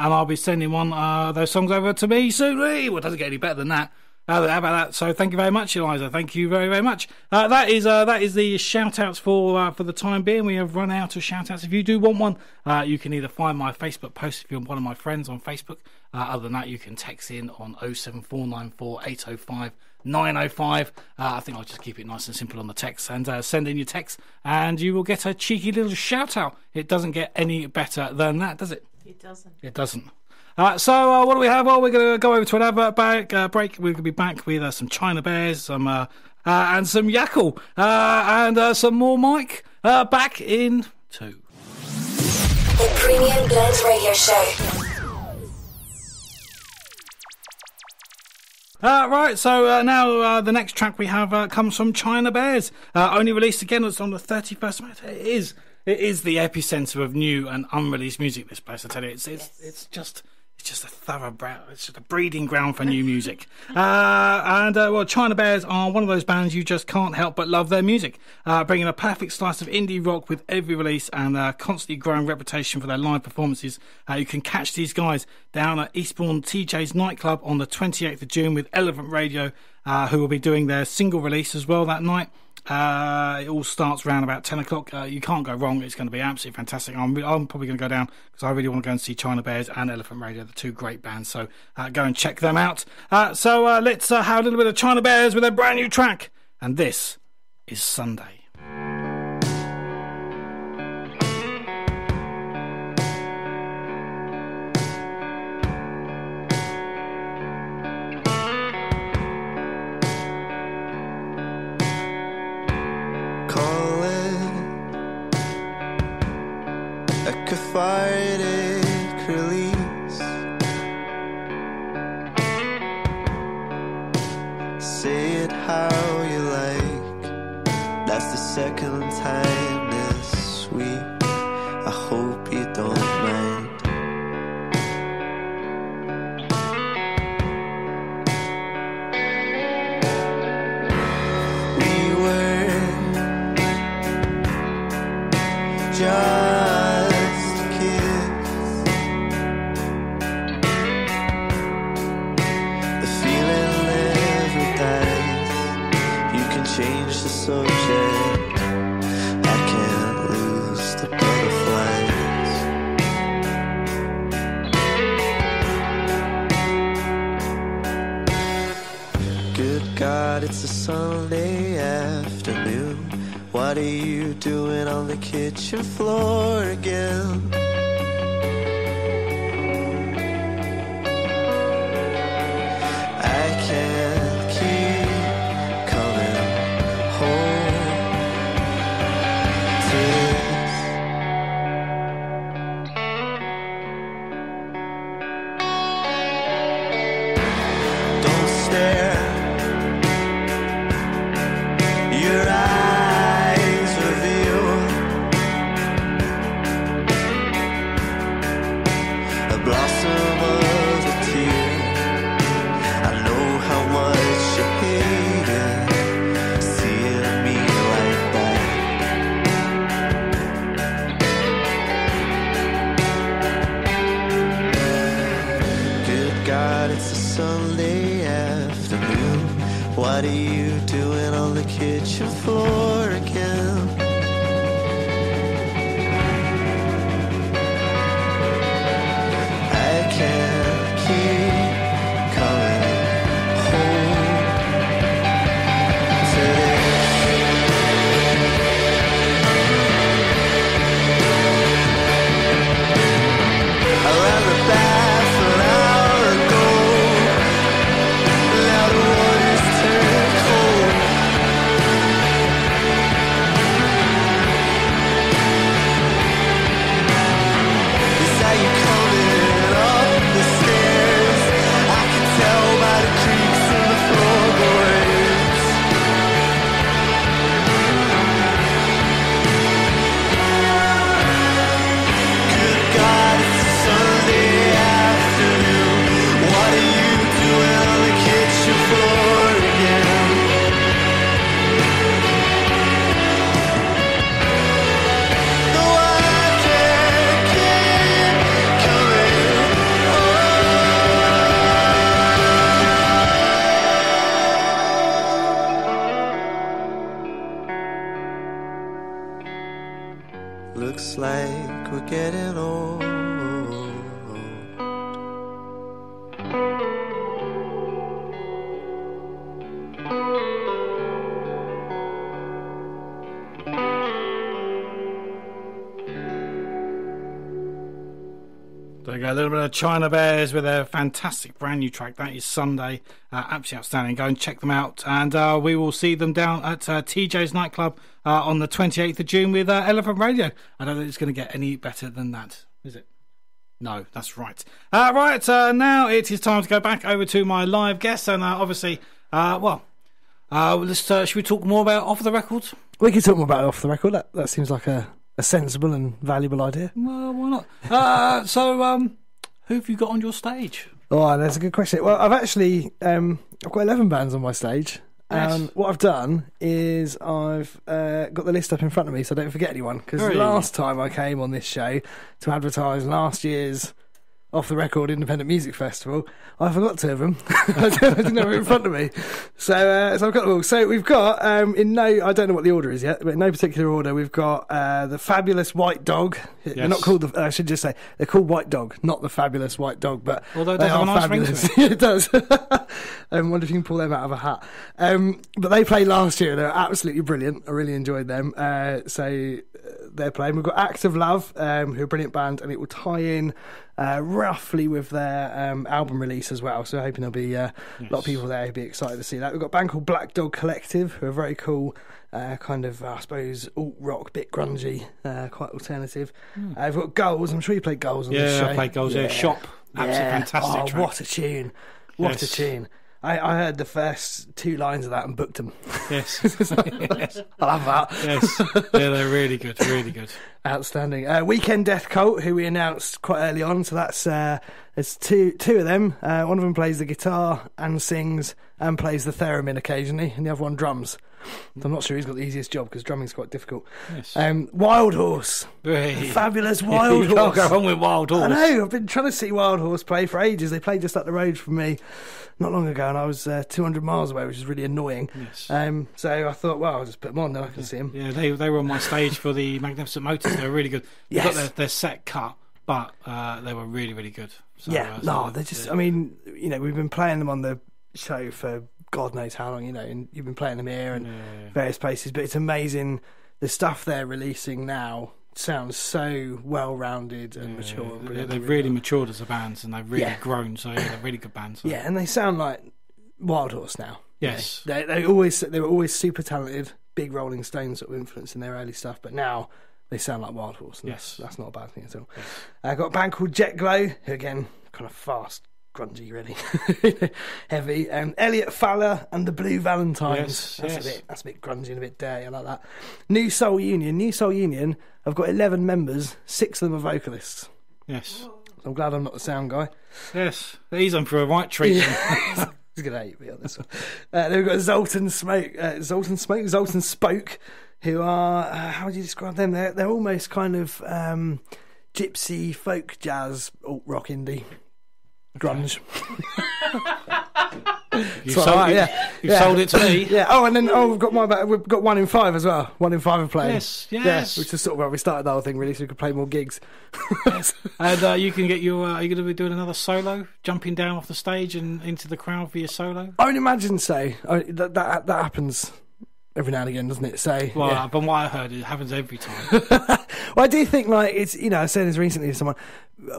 and I'll be sending one those songs over to me soon. Well, it doesn't get any better than that. How about that? So thank you very much, Eliza. Thank you very, very much. That is the shout-outs for the time being. We have run out of shout-outs. If you do want one, you can either find my Facebook post if you're one of my friends on Facebook. Other than that, you can text in on 07494 805 905. I think I'll just keep it nice and simple on the text, and send in your text, and you will get a cheeky little shout-out. It doesn't get any better than that, does it? It doesn't. It doesn't. So what do we have? Well, we're going to go over to an advert break. We're going to be back with some China Bears, and some Yakul, and some more Mike. Back in 2. The Premium Blends Radio Show. Right, so now the next track we have comes from China Bears. Only released again, it's on the 31st of March. It is the epicentre of new and unreleased music, this place, I tell you. It's just a thoroughbred. It's just a breeding ground for new music. Well, China Bears are one of those bands you just can't help but love their music, bringing a perfect slice of indie rock with every release, and a constantly growing reputation for their live performances. You can catch these guys down at Eastbourne TJ's nightclub on the 28th of June with Elephant Radio, who will be doing their single release as well that night. It all starts around about 10 o'clock. You can't go wrong. It's going to be absolutely fantastic. I'm probably going to go down because I really want to go and see China Bears and Elephant Radio, the two great bands. So go and check them out. So let's have a little bit of China Bears with a brand new track. And this is Sunday. Cathartic release. Say it how you like. That's the second time this week. I hope you don't mind. We were just change the subject. I can't lose the butterflies. Good God, it's a Sunday afternoon. What are you doing on the kitchen floor again? I can't keep what are you doing on the kitchen floor again? I can't keep coming home today. I ran the bath an hour ago. Now the water's turned cold. we go. A little bit of China Bears with a fantastic brand new track. That is Sunday. Absolutely outstanding. Go and check them out. And we will see them down at TJ's nightclub on the 28th of June with Elephant Radio. I don't think it's going to get any better than that, is it? No, that's right. Now it is time to go back over to my live guest. And obviously, should we talk more about Off the Record? We can talk more about Off the Record. That seems like a sensible and valuable idea. Well, why not? So, who have you got on your stage? Oh, that's a good question. Well, I've actually I've got 11 bands on my stage. And Yes. what I've done is I've got the list up in front of me so I don't forget anyone. Because last time I came on this show to advertise last year's Off the Record Independent Music Festival, I forgot two of them. I didn't have it in front of me. So I've got them all. So we've got, I don't know what the order is yet, but in no particular order, we've got the Fabulous White Dog. Yes. They're not called I should just say, they're called White Dog, not the Fabulous White Dog, but Although it they does have are a nice ring to fabulous. it. Yeah, it does. I wonder if you can pull them out of a hat. But they played last year. They were absolutely brilliant. I really enjoyed them. So they're playing. We've got Act of Love, who are a brilliant band, and it will tie in roughly with their album release as well. So hoping there'll be a lot of people there who'll be excited to see that. We've got a band called Black Dog Collective, who are very cool, kind of, I suppose, alt-rock, bit grungy, quite alternative. We've got Goals. I'm sure you played Goals on this show. Yeah, I played Goals. Yeah, Shop. Absolutely fantastic track. What a tune. What a tune. I heard the first two lines of that and booked them. Yes. I love that. Yes. Yeah, they're really good. Really good. Outstanding. Weekend Death Cult, who we announced quite early on. So that's there's two of them. One of them plays the guitar and sings and plays the theremin occasionally, and the other one drums. So I'm not sure he's got the easiest job because drumming's quite difficult. Yes. Wild Horse. Hey. Fabulous Wild You Horse. can't go wrong with Wild Horse. I know, I've been trying to see Wild Horse play for ages. They played just up the road from me not long ago, and I was 200 miles away, which is really annoying. Yes. So I thought, well, I'll just put them on, then I can see them. Yeah, they were on my stage for the Magnificent Motors. They were really good. They Yes. got their set cut, but they were really, really good. So, They're just, I mean, we've been playing them on the show for God knows how long, and you've been playing them here and various places, but it's amazing. The stuff they're releasing now sounds so well-rounded and mature. And brilliant. They've really matured as a band, and they've really grown, so they're really good bands. So. Yeah, and they sound like Wild Horse now. Yes. They were always super talented, big Rolling Stones sort of influence in their early stuff, but now they sound like Wild Horse. And Yes. That's not a bad thing at all. Yes. I got a band called Jet Glow, who again, kind of fast, grungy, really heavy. Elliot Fowler and the Blue Valentines. Yes, That's a bit grungy and a bit dirty. I like that. New Soul Union. I've got 11 members. 6 of them are vocalists. Yes. So I'm glad I'm not the sound guy. Yes. He's on for a right treat. Yeah. He's gonna hate me on this one. Then we've got Zoltan Spoke, who are how would you describe them? They're almost kind of gypsy folk jazz alt rock indie. Grunge. You sold it to me. Yeah. Oh, and then we've got 1 in 5 as well. 1 in 5 are playing. Yes. Yeah, which is sort of where we started the whole thing, really, so we could play more gigs. And you can get your. Are you going to be doing another solo, jumping down off the stage and into the crowd for your solo? I would imagine so. That happens every now and again, doesn't it? So, Well, from what I heard, it happens every time. Well, I do think, like, it's, I was saying this recently to someone,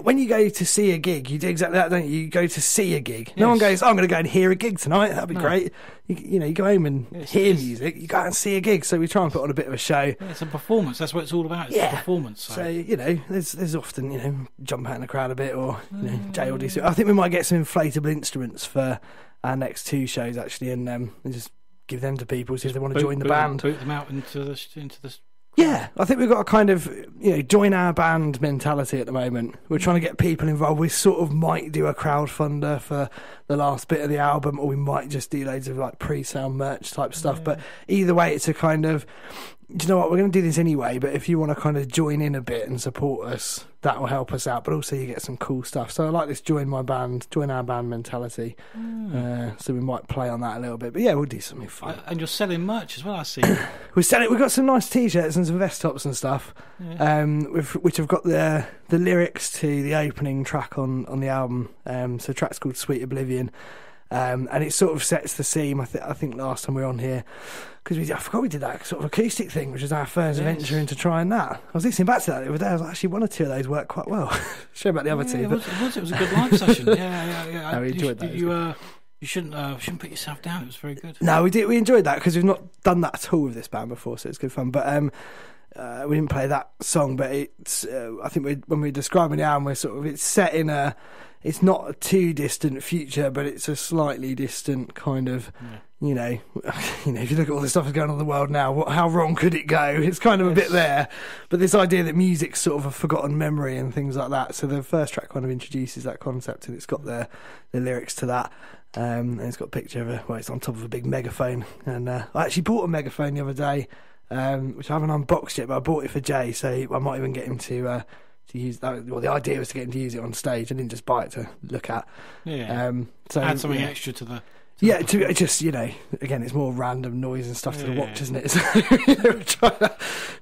when you go to see a gig, you do exactly that, don't you? You go to see a gig. No one goes, I'm going to go and hear a gig tonight, that'd be great. You go home and hear music, you go out and see a gig, so we try and put on a bit of a show. Yeah, it's a performance, that's what it's all about, it's a performance. So, there's often, jump out in the crowd a bit, or, Jay will do so. I think we might get some inflatable instruments for our next 2 shows, actually, and just give them to people, see if they want to join the band. Boot them out into the Yeah, I think we've got a kind of, join our band mentality at the moment. We're trying to get people involved. We sort of might do a crowdfunder for the last bit of the album, or we might just do loads of like pre-sale merch type stuff. But either way, it's a kind of, do you know what, we're going to do this anyway, but if you want to kind of join in a bit and support us, that will help us out. But also you get some cool stuff. So I like this join our band mentality. So we might play on that a little bit. But yeah, we'll do something fun. And you're selling merch as well, I see. We've got some nice t-shirts and some vest tops and stuff, which have got the lyrics to the opening track on the album. So the track's called Sweet Oblivion. And it sort of sets the scene. I think last time we were on here, because I forgot we did that sort of acoustic thing, which was our first venture into trying that. I was listening back to that the other day. I was like, actually, one or two of those worked quite well. Shame about the other two. It was a good live session. Yeah. No, we enjoyed that. You shouldn't put yourself down. It was very good. No, we enjoyed that because we've not done that at all with this band before, so it's good fun. But we didn't play that song, but it's I think when we're describing the album, it's set in it's not a too distant future, but it's a slightly distant kind of, you know, if you look at all the stuff that's going on in the world now, how wrong could it go? It's kind of a bit there, but this idea that music's sort of a forgotten memory and things like that. So the first track kind of introduces that concept, and it's got the lyrics to that. And it's got a picture of it's on top of a big megaphone. And I actually bought a megaphone the other day, which I haven't unboxed yet, but I bought it for Jay, so I might even get him to use that. Well, the idea was to get him to use it on stage. I didn't just buy it to look at. So add something extra to the. To just, again, it's more random noise and stuff to the watch, isn't it? So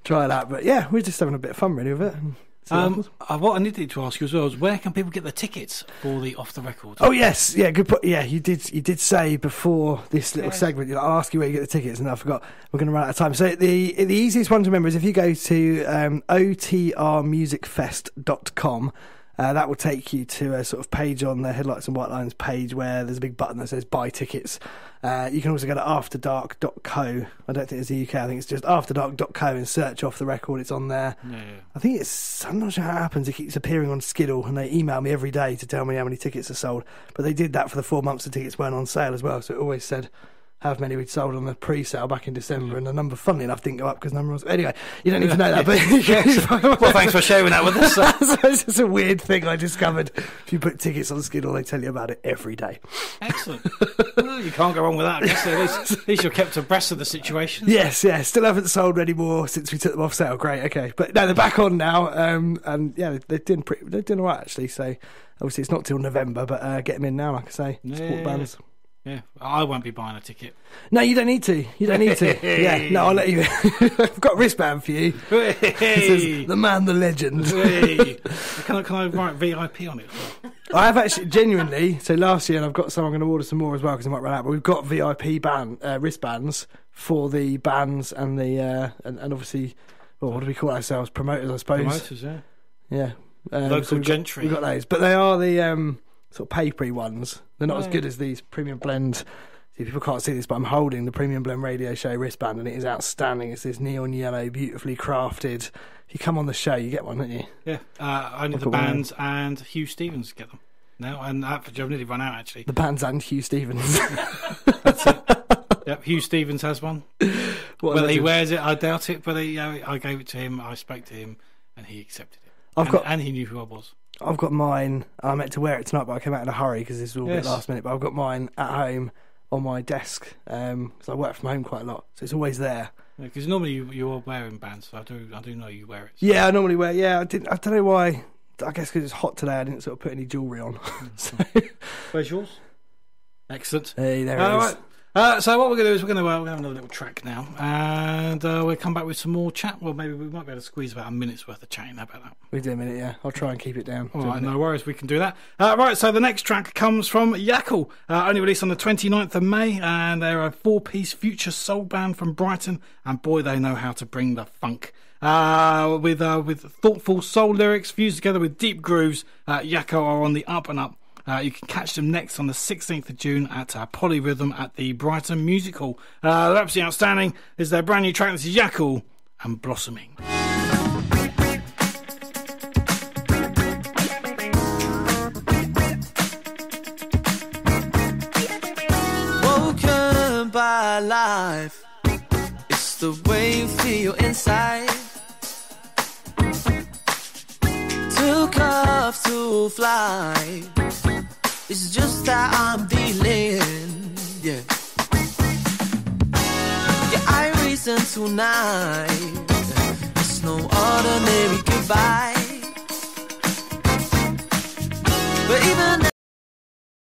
try that. But yeah, we're just having a bit of fun really with it. What I needed to ask you as well is, where can people get the tickets for the Off the Record? Oh yes, yeah, good point. Yeah, you did say before this little segment, I'll ask you where you get the tickets, and I forgot. We're going to run out of time. So the easiest one to remember is if you go to otrmusicfest.com. That will take you to a sort of page on the Headlights and White Lines page where there's a big button that says buy tickets. You can also go to afterdark.co. I don't think it's the UK. I think it's just afterdark.co and search Off the Record. It's on there. I think I'm not sure how it happens. It keeps appearing on Skiddle, and they email me every day to tell me how many tickets are sold. But they did that for the 4 months the tickets weren't on sale as well. So it always said how many we'd sold on the pre-sale back in December, and the number, funnily enough, didn't go up because number was... Anyway, you don't need to know that, but... Well, thanks for sharing that with us. So it's just a weird thing I discovered. If you put tickets on Skiddle, they tell you about it every day. Excellent. Well, you can't go wrong with that, I guess. At least you're kept abreast of the situation. Yes, still haven't sold any more since we took them off sale. Great, okay. But no, they're back on now, and yeah, they're doing all right, actually. So obviously it's not till November, but get them in now, like I say. Support bands. Yeah, I won't be buying a ticket. No, you don't need to. Yeah, no, I'll let you. I've got a wristband for you. It says, the man, the legend. Can I write VIP on it? I have actually, genuinely, so last year, and I've got some, I'm going to order some more as well because I might run out, but we've got VIP wristbands for the bands and the, and obviously, what do we call ourselves? Promoters, I suppose. Promoters, yeah. Yeah. Local gentry. We've got those. But they are the sort of papery ones. They're not as good as these Premium Blend. See, people can't see this, but I'm holding the Premium Blend Radio Show wristband, and it is outstanding. It's this neon yellow, beautifully crafted. If you come on the show, you get one, don't you? Yeah. Only the bands and Hugh Stevens get them now, and I've nearly run out, actually. The bands and Hugh Stevens. That's it. Yep, Hugh Stevens has one. Whether he wears it, I doubt it, but I gave it to him, I spoke to him, and he accepted it. And he knew who I was. I've got mine. I meant to wear it tonight, but I came out in a hurry because this was all a bit last minute. But I've got mine at home on my desk because I work from home quite a lot, so it's always there. Yeah, because normally you're wearing bands, so I do know you wear it. So. Yeah, I normally wear. Yeah, I don't know why. I guess because it's hot today, I didn't sort of put any jewellery on. So. Where's yours? Excellent. Hey, there it is. Right. So what we're going to do is we're going to have another little track now, and we'll come back with some more chat. Well, maybe we might be able to squeeze about a minute's worth of chatting. How about that? We do a minute, yeah. I'll try and keep it down. All right, no worries. We can do that. Right, so the next track comes from Yakul, only released on the 29th of May, and they're a 4-piece future soul band from Brighton, and boy, they know how to bring the funk. With thoughtful soul lyrics fused together with deep grooves, Yakul are on the up and up. You can catch them next on the 16th of June at Polyrhythm at the Brighton Music Hall. They're absolutely outstanding. This is their brand new track. This is Yakul and Blossoming. Woken by life, it's the way you feel inside. Took off to fly, it's just that I'm dealing, yeah. Yeah, I reason tonight, it's no ordinary goodbye.